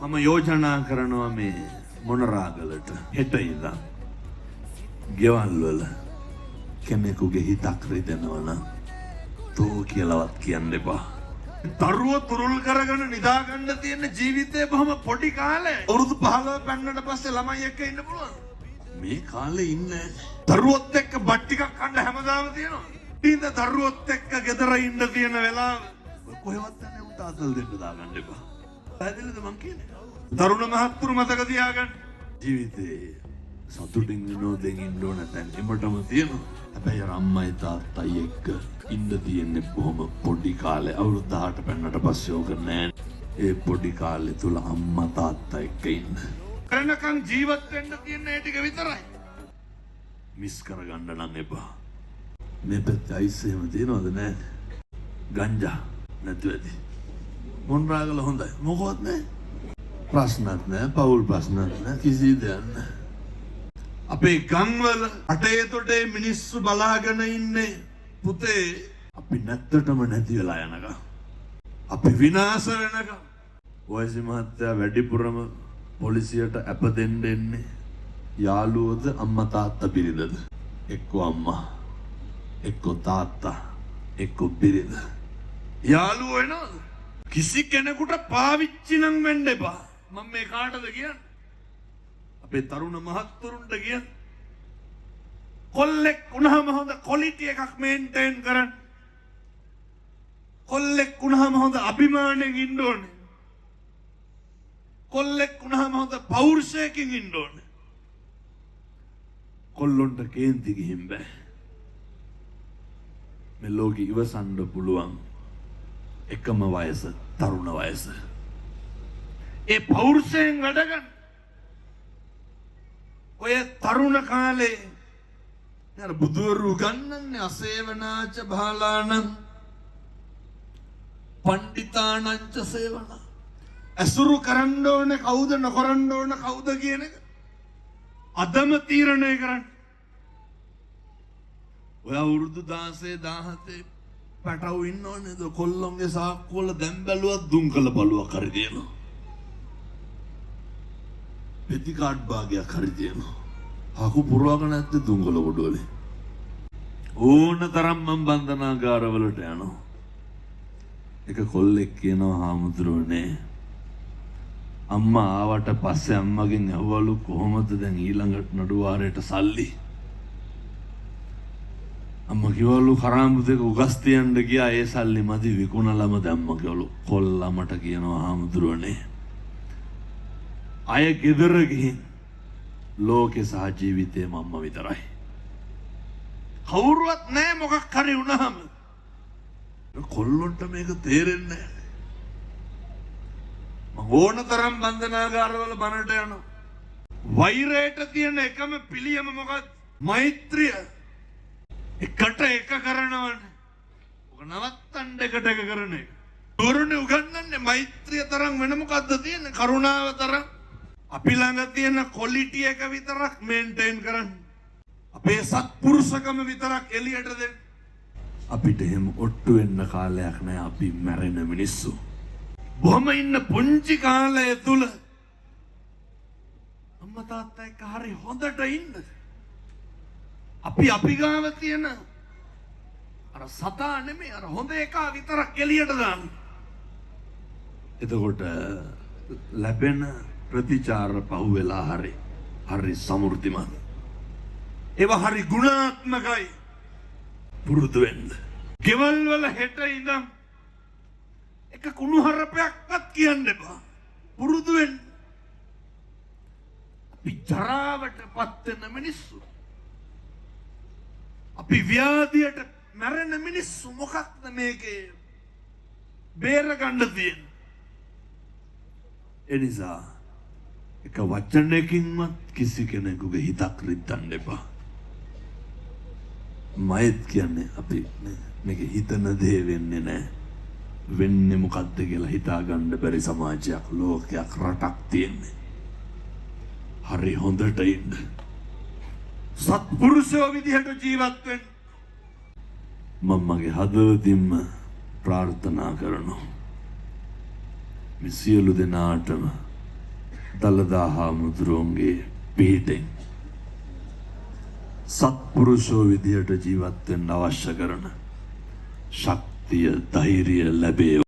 මම යෝජනා කරනවා මේ මොනරාගලට හෙට ඉඳන් ගෙවල් වල කෙනෙකුගේ හිතක් රිදෙනවා නම් තෝ කියලාවත් කියන්න එපා. දරුවෝ තුරුල් කරගෙන නිදා ගන්න තියෙන ජීවිතේ බොහොම පොඩි කාලේ. අවුරුදු 15 පෙන්නට පස්සේ ළමයි එක්ක ඉන්න පුළුවන්. මේ කාලේ ඉන්නේ දරුවොත් එක්ක බත් ටිකක් කන්න හැමදාම තියෙනවා. ඉතින් දරුවොත් එක්ක ගෙදර ඉන්න තියෙන වෙලාව කොහෙවත් නැහැ උන්ට අතල් දෙන්න දාගන්න එපා. පැහැදිලිද මං කියන්නේ? තරුණ මහත්තුරු මතක තියාගන්න. ජීවිතේ සතුටින් විනෝදයෙන් ඉන්න ඕන තැන් එමටම තියෙනවා. හැබැයි අම්මයි තාත්තයි එක්ක ඉන්න තියෙන්නේ බොහොම පොඩි කාලේ. අවුරුදු 18 පෙන්නට පස්සේ ඕක නෑ. ඒ පොඩි කාලේ තුල අම්මා තාත්තා එක්ක ඉන්න. කරනකම් ජීවත් වෙන්න තියෙන ඒ ටික විතරයි. මිස් කරගන්න නම් එපා. මේ පැත්තේ අයිස් එහෙම තියනවද නෑ? ගංජා නැතුව ඇති. මොන්රාගල හොඳයි. මොකවත් නෑ. ප්‍රශ්නත් නෑ, පවුල් ප්‍රශ්නත් නෑ, කිසි දෙයක් නෑ. අපේ ගම්වල අටේ තොටේ මිනිස්සු බලාගෙන ඉන්නේ පුතේ අපි නැත්තටම නැති වෙලා යනකම්. අපි විනාශ වෙනකම්. වයසි මහත්තයා වැඩිපුරම පොලිසියට අප දෙන්න එන්නේ යාළුවෝද අම්මා තාත්තා බිරිඳද? එක්කෝ අම්මා, එක්කෝ තාත්තා, එක්කෝ බිරිඳ. යාළුවෝ එනවද? කිසි කෙනෙකුට පාවිච්චි නම් වෙන්න එපා. මම මේ කාටද කියන්නේ? අපේ තරුණ මහත්තුරුන්ට කියන්නේ කොල්ලෙක් වුණාම හොඳ ක්වොලිටි එකක් මේන්ටේන් කරන්න. කොල්ලෙක් වුණාම හොඳ අභිමාණයෙන් ඉන්න ඕනේ. කොල්ලෙක් වුණාම හොඳ පෞරුෂයකින් ඉන්න ඕනේ. කොල්ලොන්ට කේන්ති ගිහින් බෑ. මේ ලෝකෙ ඉවසන්න පුළුවන් එකම වයස තරුණ වයස. ඒ පෞරුෂයෙන් වැඩ ගන්න. ඔය තරුණ කාලේ නේද බුදුරු ගන්නන්නේ අසේවනාච බාලාණං පණ්ඩිතාණංච සේවන. අසුරු කරන්න ඕනේ කවුද නොකරන්න ඕනේ කවුද කියන එක අදම තීරණය කරන්න. ඔය අවුරුදු 16 17 පැටව ඉන්න ඕනේද? කොල්ලොන්ගේ සාක්කුව වල දැන් බැලුවත් දුම් කළ බලුවක් හරි දෙනවා. පෙති කාඩ් භාගයක් හරි දෙනවා. හකු පුරවගෙන නැද්ද දුංගල ගොඩවලේ? ඕන තරම් මම බන්ධනාගාරවලට යනවා. එක කොල්ලෙක් කියනවා හාමුදුරුවනේ අම්මා ආවට පස්සේ අම්මගෙන් ඇහුවලු කොහොමද දැන් ඊළඟ නඩු වාරයට සල්ලි? අම්මා කිව්වලු කරාඹුදේක උගස් තියන්න ගියා ඒ සල්ලි මදි විකුණලම දැම්ම කිව්වලු. කොල්ලා මට කියනවා හාමුදුරුවනේ අය ගෙදර ගිහින් ලෝකේ සහ ජීවිතේ මම්ම විතරයි. කවුරුවත් නැහැ මොකක් හරි වුණාම. කොල්ලොන්ට මේක තේරෙන්නේ නැහැ. මම ඕනතරම් බන්ධනාගාරවල බනට යනවා. වෛරයට තියෙන එකම පිළියම මොකක්ද? මෛත්‍රිය. එකට එක කරනවනේ. ඔක නවත්තන්න එකට එක කරන එක. තොරණේ උගන්වන්නේ මෛත්‍රිය තරම් වෙන මොකද්ද තියෙන්නේ? කරුණාව තරම්. අපි ළඟ තියෙන ක්වොලිටි එක විතරක් මේන්ටේන් කරන්න. අපේ සත්පුරුෂකම විතරක් එළියට දෙන්න. අපිට එහෙම ඔට්ටු වෙන්න කාලයක් නැහැ. අපි මැරෙන මිනිස්සු. බොහොම ඉන්න පුංචි කාලය තුල අම්මා තාත්තා එක්ක හරි හොඳට ඉන්න. අපි ගාව තියෙන අර සතා නෙමෙයි අර හොඳ එක විතරක් එළියට දාන්න. එතකොට ලැබෙන ප්‍රතිචාර පහුවෙලා හරි සමෘද්ධිමත්. ඒවා හරි ගුණාත්මකයි. පුරුදු වෙන්න. ගෙවල් වල හෙට ඉඳන් එක කුණුහරුපයක්වත් කියන්න එපා. පුරුදු වෙන්න. අපි ජරාවටපත් වෙන මිනිස්සු. අපි ව්‍යාධියට මැරෙන මිනිස්සු. මොකක්ද මේකේ බේර ගන්න තියෙන්නේ? එනිසා එක වචනයකින්වත් කිසි කෙනෙකුගේ හිතක් රිද්දන්න එපා. මයිත් කියන්නේ අපි මේක හිතන දේ වෙන්නේ නැහැ. වෙන්නේ මොකද්ද කියලා හිතා ගන්න බැරි සමාජයක්, ලෝකයක්, රටක් තියෙන්නේ. හරි හොඳට ඉන්න. සත්පුරුෂයෝ විදිහට ජීවත් වෙන්න. මම මගේ හදවතින්ම ප්‍රාර්ථනා කරනවා. මේ සියලු දෙනාටම දළදා හාමුදුරුවන්ගේ පිහිටෙන් සත්පුරුෂෝ විදියට ජීවත් වෙන්න අවශ්‍ය කරන ශක්තිය ධෛර්යය ලැබේ